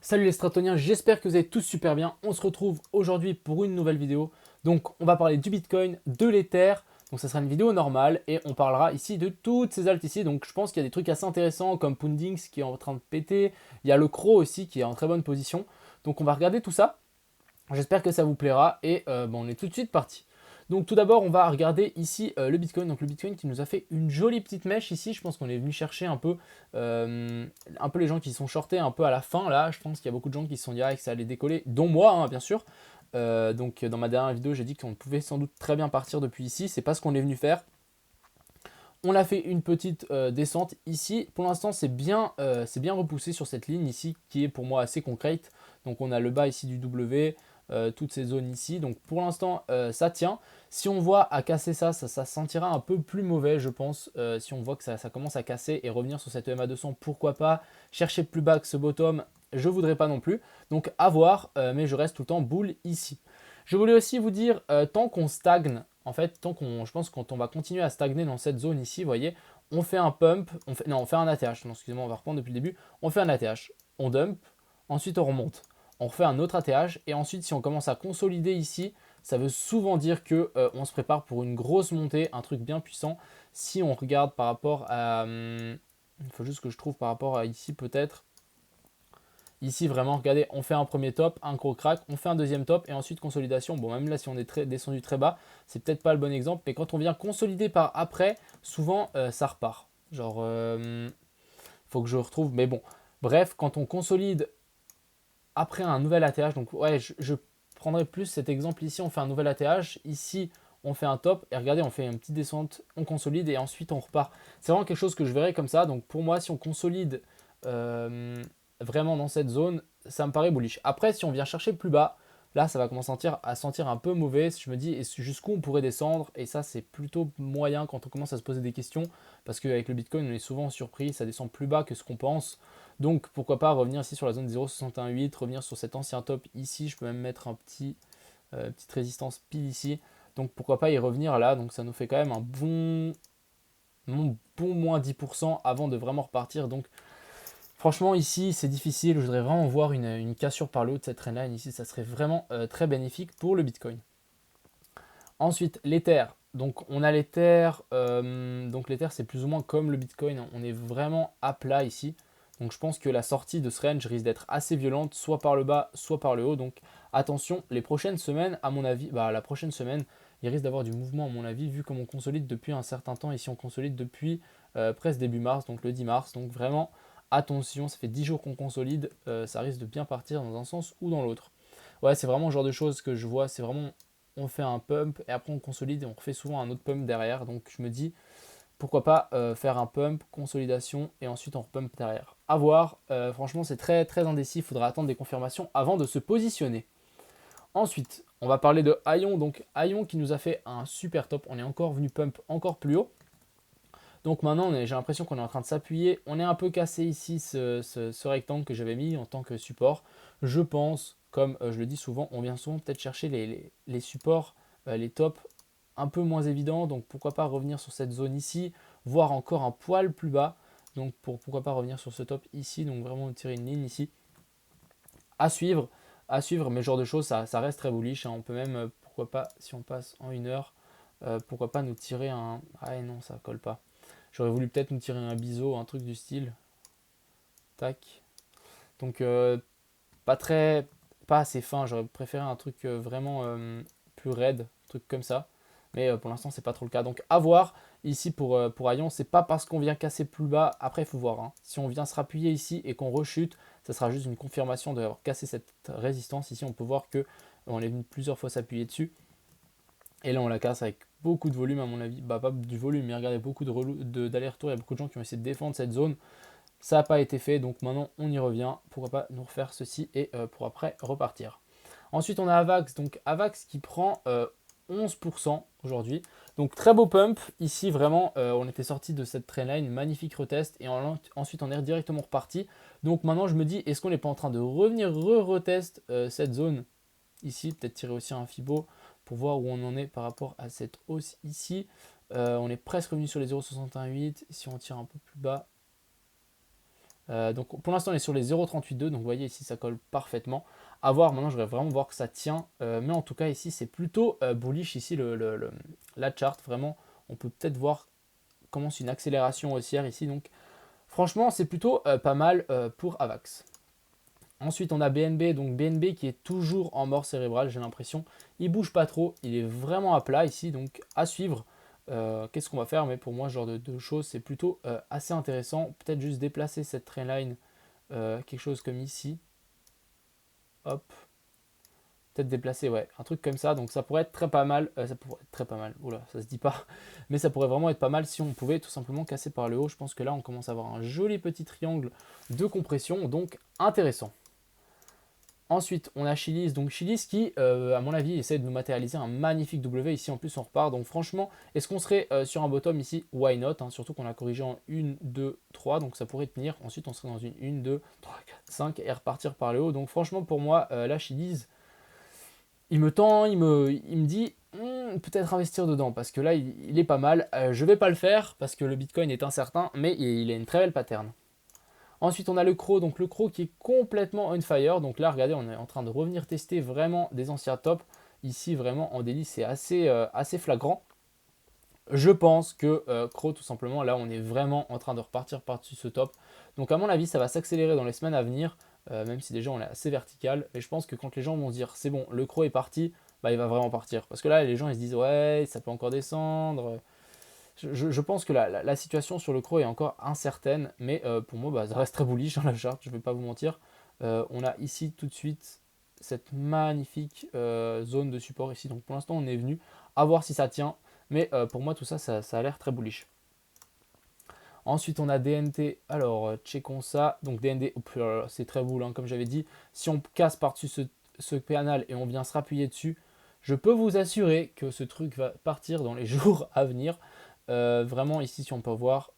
Salut les stratoniens, j'espère que vous allez tous super bien. On se retrouve aujourd'hui pour une nouvelle vidéo. Donc on va parler du Bitcoin, de l'Ether. Donc ça sera une vidéo normale et on parlera ici de toutes ces altes ici. Donc je pense qu'il y a des trucs assez intéressants comme Pundix qui est en train de péter. Il y a le Crow aussi qui est en très bonne position. Donc on va regarder tout ça. J'espère que ça vous plaira et bon, on est tout de suite parti. Donc tout d'abord, on va regarder ici le Bitcoin. Donc le Bitcoin qui nous a fait une jolie petite mèche ici. Je pense qu'on est venu chercher un peu les gens qui sont shortés un peu à la fin. Là, je pense qu'il y a beaucoup de gens qui se sont dit ah, que ça allait décoller, dont moi, hein, bien sûr. Donc dans ma dernière vidéo, j'ai dit qu'on pouvait sans doute très bien partir depuis ici. C'est pas ce qu'on est venu faire. On a fait une petite descente ici. Pour l'instant, c'est bien repoussé sur cette ligne ici qui est pour moi assez concrète. Donc on a le bas ici du W, toutes ces zones ici. Donc pour l'instant, ça tient. Si on voit à casser ça, ça sentira un peu plus mauvais, je pense. Si on voit que ça commence à casser et revenir sur cette EMA 200, pourquoi pas chercher plus bas que ce bottom. Je ne voudrais pas non plus. Donc à voir, mais je reste tout le temps bull ici. Je voulais aussi vous dire, tant qu'on stagne, en fait, je pense que quand on va continuer à stagner dans cette zone ici, vous voyez, on fait un pump, on fait un ATH, non, excusez-moi, on va reprendre depuis le début, on fait un ATH, on dump, ensuite on remonte, on refait un autre ATH, et ensuite si on commence à consolider ici, ça veut souvent dire que on se prépare pour une grosse montée, un truc bien puissant. Si on regarde par rapport à, il faut juste que je trouve par rapport à ici peut-être, ici, vraiment, regardez, on fait un premier top, un gros crack, on fait un deuxième top et ensuite consolidation. Bon, même là, si on est descendu très bas, c'est peut-être pas le bon exemple, mais quand on vient consolider par après, souvent, ça repart. Genre, faut que je retrouve, mais bon. Bref, quand on consolide après un nouvel ATH, donc ouais, je prendrai plus cet exemple ici, on fait un nouvel ATH, ici, on fait un top, et regardez, on fait une petite descente, on consolide et ensuite on repart. C'est vraiment quelque chose que je verrai comme ça, donc pour moi, si on consolide vraiment dans cette zone, ça me paraît bullish. Après, si on vient chercher plus bas, là, ça va commencer à sentir un peu mauvais. Je me dis, jusqu'où on pourrait descendre? Et ça, c'est plutôt moyen quand on commence à se poser des questions, parce qu'avec le Bitcoin, on est souvent surpris, ça descend plus bas que ce qu'on pense. Donc pourquoi pas revenir ici sur la zone 0,618, revenir sur cet ancien top ici. Je peux même mettre petite résistance pile ici. Donc pourquoi pas y revenir là. Donc ça nous fait quand même bon moins 10% avant de vraiment repartir. Donc franchement, ici, c'est difficile. Je voudrais vraiment voir une cassure par le haut de cette trendline. Ici, ça serait vraiment très bénéfique pour le Bitcoin. Ensuite, l'Ether. Donc, on a l'Ether. Donc, l'Ether, c'est plus ou moins comme le Bitcoin. On est vraiment à plat ici. Donc, je pense que la sortie de ce range risque d'être assez violente, soit par le bas, soit par le haut. Donc, attention, les prochaines semaines, à mon avis, la prochaine semaine, il risque d'avoir du mouvement, à mon avis, vu comme on consolide depuis un certain temps. Ici, on consolide depuis presque début mars, donc le 10 mars. Donc, vraiment, attention, ça fait 10 jours qu'on consolide. Ça risque de bien partir dans un sens ou dans l'autre. Ouais, c'est vraiment le genre de choses que je vois. C'est vraiment on fait un pump et après on consolide et on refait souvent un autre pump derrière. Donc je me dis pourquoi pas faire un pump, consolidation et ensuite on repump derrière. À voir, franchement c'est très très indécis, il faudra attendre des confirmations avant de se positionner. Ensuite, on va parler de Aion. Donc Aion qui nous a fait un super top, on est encore venu pump encore plus haut. Donc maintenant, j'ai l'impression qu'on est en train de s'appuyer. On est un peu cassé ici ce rectangle que j'avais mis en tant que support. Je pense, comme je le dis souvent, on vient souvent peut-être chercher les supports, les tops un peu moins évidents. Donc pourquoi pas revenir sur cette zone ici, voire encore un poil plus bas. Donc pourquoi pas revenir sur ce top ici. Donc vraiment tirer une ligne ici. À suivre, mais ce genre de choses, ça reste très bullish, hein. On peut même, pourquoi pas, si on passe en 1 heure, pourquoi pas nous tirer un... Ah non, ça colle pas. J'aurais voulu peut-être nous tirer un biseau, un truc du style. Tac. Donc pas très, pas assez fin. J'aurais préféré un truc vraiment plus raide, un truc comme ça. Mais pour l'instant, c'est pas trop le cas. Donc à voir ici pour Aion, c'est pas parce qu'on vient casser plus bas. Après, il faut voir, hein. Si on vient se rappuyer ici et qu'on rechute, ça sera juste une confirmation d'avoir cassé cette résistance. Ici, on peut voir que on est venu plusieurs fois s'appuyer dessus. Et là, on la casse avec beaucoup de volume, à mon avis. Bah, pas du volume, mais regardez, beaucoup d'aller-retour. Il y a beaucoup de gens qui ont essayé de défendre cette zone. Ça n'a pas été fait, donc maintenant on y revient. Pourquoi pas nous refaire ceci et pour après repartir. Ensuite, on a Avax. Donc Avax qui prend 11% aujourd'hui. Donc très beau pump. Ici, vraiment, on était sorti de cette trendline. Magnifique retest. Et ensuite, on est directement reparti. Donc maintenant, je me dis, est-ce qu'on n'est pas en train de revenir retest cette zone ici? Peut-être tirer aussi un Fibo pour voir où on en est par rapport à cette hausse ici. On est presque revenu sur les 0,618. Si on tire un peu plus bas, Donc pour l'instant on est sur les 0,382, donc vous voyez ici ça colle parfaitement. À voir, maintenant je voudrais vraiment voir que ça tient, mais en tout cas ici c'est plutôt bullish ici la chart, vraiment on peut peut-être voir commence une accélération haussière ici, donc franchement c'est plutôt pas mal pour Avax. Ensuite on a BNB, donc BNB qui est toujours en mort cérébrale, j'ai l'impression, il bouge pas trop, il est vraiment à plat ici, donc à suivre. Qu'est-ce qu'on va faire? Mais pour moi ce genre de choses c'est plutôt assez intéressant, peut-être juste déplacer cette trendline quelque chose comme ici, hop, peut-être déplacer, ouais, un truc comme ça, donc ça pourrait être très pas mal, ça pourrait être très pas mal, oula, ça se dit pas, mais ça pourrait vraiment être pas mal si on pouvait tout simplement casser par le haut. Je pense que là on commence à avoir un joli petit triangle de compression, donc intéressant. Ensuite, on a Chiliz, donc Chiliz qui, à mon avis, essaie de nous matérialiser un magnifique W. Ici, en plus, on repart. Donc, franchement, est-ce qu'on serait sur un bottom ici? Why not, hein, surtout qu'on a corrigé en 1, 2, 3. Donc, ça pourrait tenir. Ensuite, on serait dans une 1, 2, 3, 4, 5 et repartir par le haut. Donc, franchement, pour moi, la Chiliz, il me tend, il me dit peut-être investir dedans parce que là, il est pas mal. Je vais pas le faire parce que le Bitcoin est incertain, mais il a une très belle pattern. Ensuite, on a le Crow, donc le Crow qui est complètement on fire. Donc là, regardez, on est en train de revenir tester vraiment des anciens tops. Ici, vraiment, en délit, c'est assez flagrant. Je pense que Crow, tout simplement, là, on est vraiment en train de repartir par-dessus ce top. Donc, à mon avis, ça va s'accélérer dans les semaines à venir, même si déjà, on est assez vertical. Et je pense que quand les gens vont se dire, c'est bon, le Crow est parti, bah, il va vraiment partir. Parce que là, les gens, ils se disent, ouais, ça peut encore descendre. Je pense que la situation sur le Crow est encore incertaine, mais pour moi, bah, ça reste très bullish dans la charte, je ne vais pas vous mentir. On a ici tout de suite cette magnifique zone de support ici. Donc pour l'instant, on est venu à voir si ça tient, mais pour moi, tout ça, ça a l'air très bullish. Ensuite, on a DNT. Alors, checkons ça. Donc DND, c'est très bull, hein, comme j'avais dit. Si on casse par-dessus ce canal et on vient se rappuyer dessus, je peux vous assurer que ce truc va partir dans les jours à venir. Vraiment, ici, si on peut voir,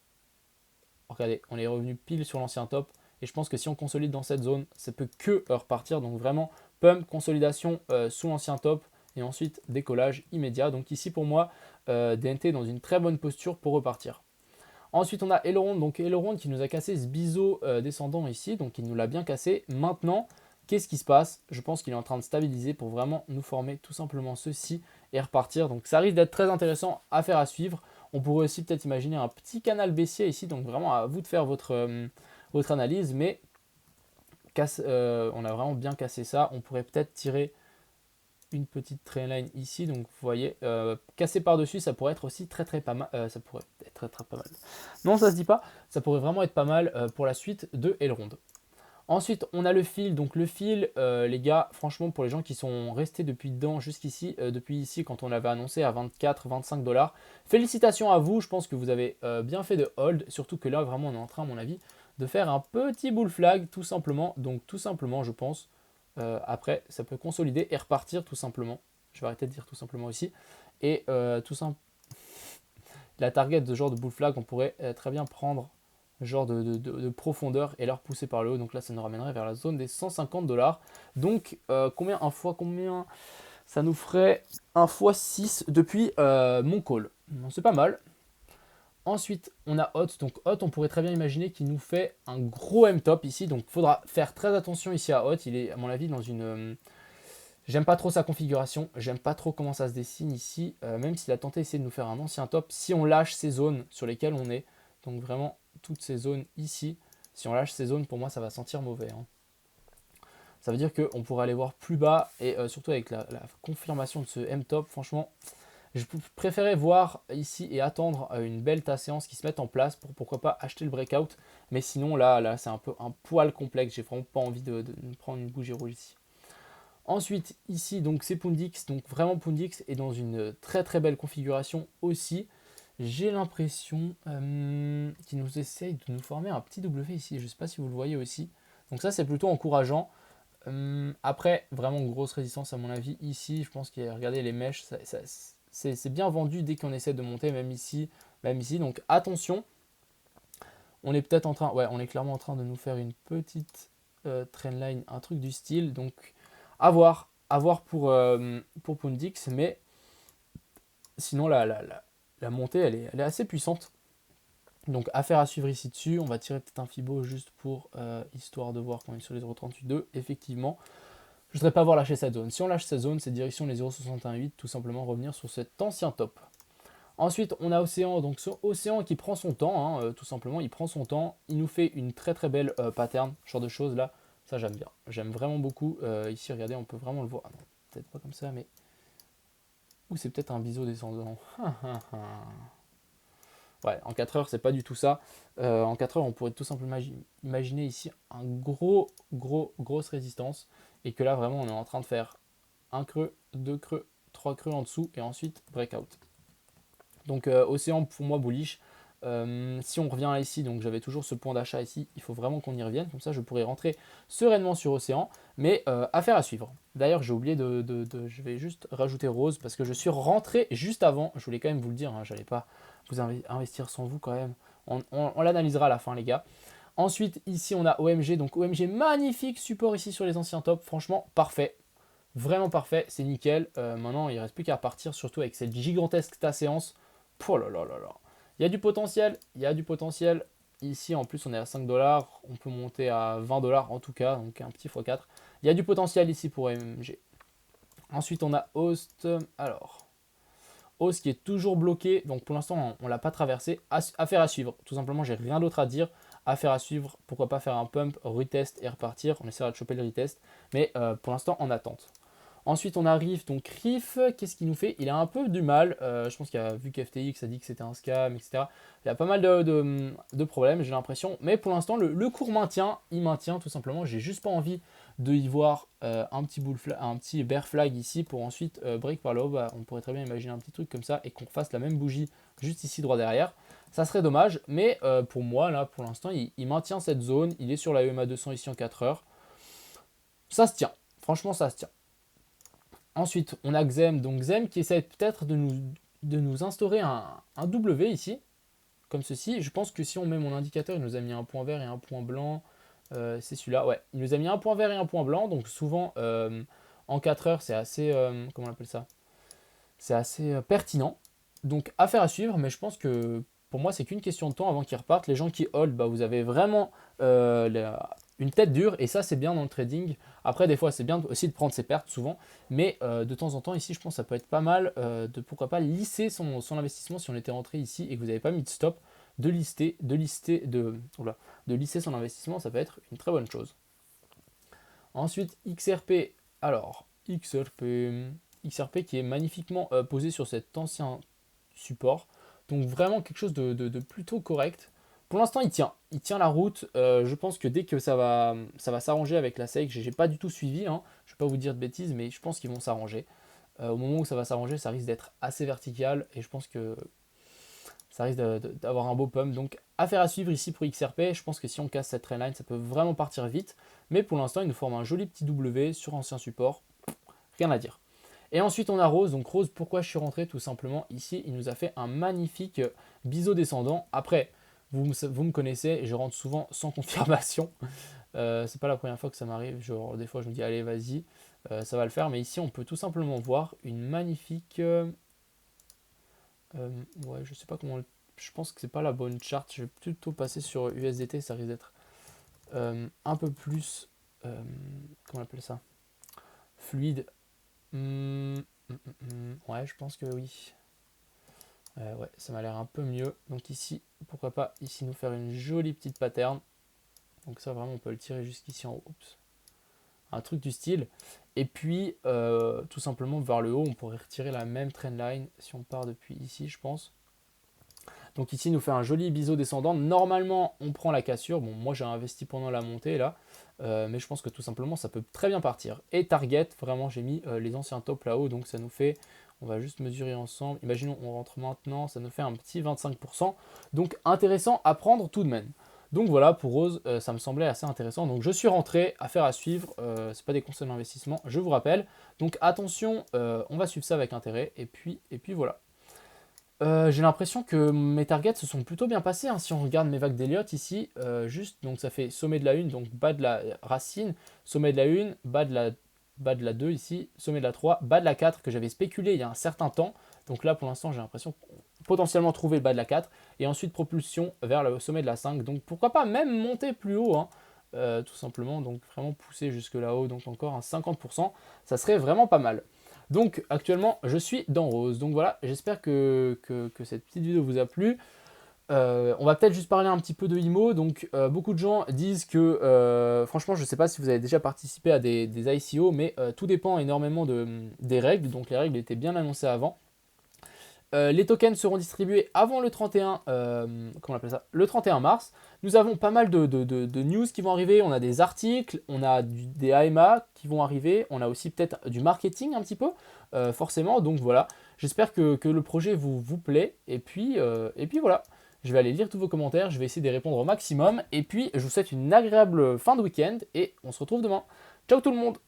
regardez, on est revenu pile sur l'ancien top. Et je pense que si on consolide dans cette zone, ça peut que repartir. Donc vraiment, pump, consolidation sous l'ancien top. Et ensuite, décollage immédiat. Donc ici, pour moi, DNT dans une très bonne posture pour repartir. Ensuite, on a Elrond. Donc Elrond qui nous a cassé ce biseau descendant ici. Donc il nous l'a bien cassé. Maintenant, qu'est-ce qui se passe? Je pense qu'il est en train de stabiliser pour vraiment nous former tout simplement ceci et repartir. Donc ça risque d'être très intéressant à faire à suivre. On pourrait aussi peut-être imaginer un petit canal baissier ici. Donc vraiment à vous de faire votre analyse. Mais on a vraiment bien cassé ça. On pourrait peut-être tirer une petite trendline ici, donc vous voyez, casser par-dessus, ça pourrait être aussi très pas mal, ça pourrait être très pas mal. Non, ça se dit pas, ça pourrait vraiment être pas mal pour la suite de Elrond. Ensuite, on a le fil. Donc le fil, les gars, franchement, pour les gens qui sont restés depuis dedans jusqu'ici, depuis ici, quand on l'avait annoncé à 24-25 $, félicitations à vous. Je pense que vous avez bien fait de hold, surtout que là, vraiment, on est en train, à mon avis, de faire un petit bull flag, tout simplement. Donc tout simplement, je pense, après, ça peut consolider et repartir tout simplement. Je vais arrêter de dire tout simplement aussi. Et tout simplement, la target de ce genre de bull flag, on pourrait très bien prendre genre de profondeur et leur pousser par le haut. Donc là, ça nous ramènerait vers la zone des 150 $. Donc, combien ça nous ferait 1 fois 6 depuis mon call. C'est pas mal. Ensuite, on a Hot. Donc Hot, on pourrait très bien imaginer qu'il nous fait un gros M-top ici. Donc il faudra faire très attention ici à Hot. Il est, à mon avis, dans une... J'aime pas trop sa configuration. J'aime pas trop comment ça se dessine ici. Même s'il a tenté d'essayer de nous faire un ancien top. Si on lâche ces zones sur lesquelles on est, donc vraiment toutes ces zones ici, si on lâche ces zones, pour moi, ça va sentir mauvais, hein. Ça veut dire qu'on pourrait aller voir plus bas. Et surtout avec la confirmation de ce M-top, franchement... Je préférais voir ici et attendre une belle séance qui se mette en place pour pourquoi pas acheter le breakout. Mais sinon là c'est un peu un poil complexe. J'ai vraiment pas envie de prendre une bougie rouge ici. Ensuite ici donc c'est Pundix. Donc vraiment Pundix est dans une très belle configuration aussi. J'ai l'impression qu'il nous essaye de nous former un petit W ici. Je ne sais pas si vous le voyez aussi. Donc ça c'est plutôt encourageant. Après vraiment grosse résistance à mon avis ici. Je pense qu'il y a, regardez les mèches. C'est bien vendu dès qu'on essaie de monter, même ici. Donc attention, on est peut-être en train, ouais, on est clairement en train de nous faire une petite trendline, un truc du style. Donc à voir pour Pundix, mais sinon la montée elle est assez puissante. Donc affaire à suivre ici dessus. On va tirer peut-être un Fibo juste pour histoire de voir quand on est sur les 0,38,2. Effectivement, je ne voudrais pas voir lâcher cette zone. Si on lâche cette zone, c'est direction les 0,618, tout simplement revenir sur cet ancien top. Ensuite, on a Océan, donc ce Océan qui prend son temps, hein, tout simplement, il prend son temps, il nous fait une très très belle pattern, ce genre de choses là, ça j'aime bien, j'aime vraiment beaucoup. Ici, regardez, on peut vraiment le voir, ah non, peut-être pas comme ça, mais... Ou c'est peut-être un biseau descendant. Ouais, en 4 heures, c'est pas du tout ça. En 4 heures, on pourrait tout simplement imaginer ici un grosse résistance, et que là, vraiment, on est en train de faire un creux, deux creux, trois creux en dessous, et ensuite breakout. Donc Océan pour moi bullish. Si on revient ici, donc j'avais toujours ce point d'achat ici, il faut vraiment qu'on y revienne, comme ça je pourrais rentrer sereinement sur Océan, mais affaire à suivre. D'ailleurs j'ai oublié je vais juste rajouter Rose, parce que je suis rentré juste avant, je voulais quand même vous le dire, hein, j'allais pas vous investir sans vous quand même, on l'analysera à la fin les gars. Ensuite ici on a OMG, donc OMG magnifique support ici sur les anciens tops, franchement parfait. Vraiment parfait, c'est nickel. Maintenant, il ne reste plus qu'à partir, surtout avec cette gigantesque ta séance. Oh là là là là. Il y a du potentiel, il y a du potentiel. Ici, en plus, on est à 5 dollars. On peut monter à 20 dollars en tout cas, donc un petit x4. Il y a du potentiel ici pour MG. Ensuite, on a Host. Alors, Host qui est toujours bloqué. Donc, pour l'instant, on ne l'a pas traversé. Affaire à suivre. Tout simplement, j'ai rien d'autre à dire. Affaire à suivre. Pourquoi pas faire un pump, retest et repartir. On essaiera de choper le retest. Mais pour l'instant, en attente. Ensuite, on arrive, donc Riff, qu'est-ce qu'il nous fait? Il a un peu du mal, je pense qu'il a vu qu'FTX a dit que c'était un scam, etc. Il a pas mal de problèmes, j'ai l'impression. Mais pour l'instant, le cours maintient, il maintient tout simplement. J'ai juste pas envie de y voir un petit bear flag ici pour ensuite break par le haut. Bah, on pourrait très bien imaginer un petit truc comme ça et qu'on fasse la même bougie juste ici droit derrière. Ça serait dommage, mais pour moi, là, pour l'instant, il maintient cette zone. Il est sur la EMA 200 ici en 4 heures. Ça se tient, franchement, ça se tient. Ensuite, on a Xem, donc Xem qui essaie peut-être de nous instaurer un W ici, comme ceci. Je pense que si on met mon indicateur, il nous a mis un point vert et un point blanc. C'est celui-là, ouais. Il nous a mis un point vert et un point blanc, donc souvent en 4 heures, c'est assez, comment on appelle ça? C'est assez pertinent. Donc affaire à suivre, mais je pense que pour moi, c'est qu'une question de temps avant qu'ils repartent. Les gens qui hold, bah, vous avez vraiment une tête dure, et ça, c'est bien dans le trading. Après, des fois, c'est bien aussi de prendre ses pertes, souvent, mais de temps en temps, ici, je pense que ça peut être pas mal de pourquoi pas lisser son investissement si on était rentré ici et que vous n'avez pas mis de stop, de lisser son investissement, ça peut être une très bonne chose. Ensuite, XRP. Alors, XRP qui est magnifiquement posé sur cet ancien support. Donc vraiment quelque chose de plutôt correct. Pour l'instant, il tient la route. Je pense que dès que ça va s'arranger avec la SEC, j'ai pas du tout suivi, hein. Je ne vais pas vous dire de bêtises, mais je pense qu'ils vont s'arranger. Au moment où ça va s'arranger, ça risque d'être assez vertical et je pense que ça risque d'avoir un beau pump. Donc affaire à suivre ici pour XRP. Je pense que si on casse cette trendline, ça peut vraiment partir vite. Mais pour l'instant, il nous forme un joli petit W sur ancien support. Rien à dire. Et ensuite, on a Rose. Donc Rose, pourquoi je suis rentré? Tout simplement, ici, il nous a fait un magnifique biseau descendant. Après, vous me connaissez, je rentre souvent sans confirmation. C'est pas la première fois que ça m'arrive. Genre, des fois, je me dis, allez, vas-y, ça va le faire. Mais ici, on peut tout simplement voir une magnifique... ouais, je sais pas comment... Je pense que c'est pas la bonne charte. Je vais plutôt passer sur USDT. Ça risque d'être un peu plus... comment on appelle ça? Fluide. Ouais, je pense que oui. Ouais, ça m'a l'air un peu mieux. Donc ici, pourquoi pas ici nous faire une jolie petite pattern. Donc ça vraiment on peut le tirer jusqu'ici en haut. Oups. Un truc du style. Et puis tout simplement vers le haut, on pourrait retirer la même trendline si on part depuis ici, je pense. Donc ici, il nous fait un joli biseau descendant. Normalement, on prend la cassure. Bon, moi, j'ai investi pendant la montée là. Mais je pense que tout simplement, ça peut très bien partir. Et target, vraiment, j'ai mis les anciens tops là-haut. Donc ça nous fait, on va juste mesurer ensemble. Imaginons, on rentre maintenant, ça nous fait un petit 25%. Donc intéressant à prendre tout de même. Donc voilà, pour Rose, ça me semblait assez intéressant. Donc je suis rentré, affaire à suivre. C'est pas des conseils d'investissement, je vous rappelle. Donc attention, on va suivre ça avec intérêt. Et puis voilà. J'ai l'impression que mes targets se sont plutôt bien passés, hein. Si on regarde mes vagues d'Elliott ici, juste, donc ça fait sommet de la 1, donc bas de la racine, sommet de la 1, bas de la 2 ici, sommet de la 3, bas de la 4 que j'avais spéculé il y a un certain temps. Donc là pour l'instant j'ai l'impression potentiellement trouver le bas de la 4 et ensuite propulsion vers le sommet de la 5. Donc pourquoi pas même monter plus haut, hein, tout simplement, donc vraiment pousser jusque là-haut, donc encore un 50%, ça serait vraiment pas mal. Donc actuellement je suis dans rose, donc voilà, j'espère que cette petite vidéo vous a plu. On va peut-être juste parler un petit peu de IMO. Donc, beaucoup de gens disent que, franchement, je ne sais pas si vous avez déjà participé à des ICO, mais tout dépend énormément des règles. Donc, les règles étaient bien annoncées avant. Les tokens seront distribués avant le 31, comment on appelle ça, le 31 mars. Nous avons pas mal de news qui vont arriver. On a des articles, on a des AMA qui vont arriver. On a aussi peut-être du marketing un petit peu, forcément. Donc voilà, j'espère que le projet vous plaît. Et puis voilà, je vais aller lire tous vos commentaires. Je vais essayer de répondre au maximum. Et puis, je vous souhaite une agréable fin de week-end et on se retrouve demain. Ciao tout le monde!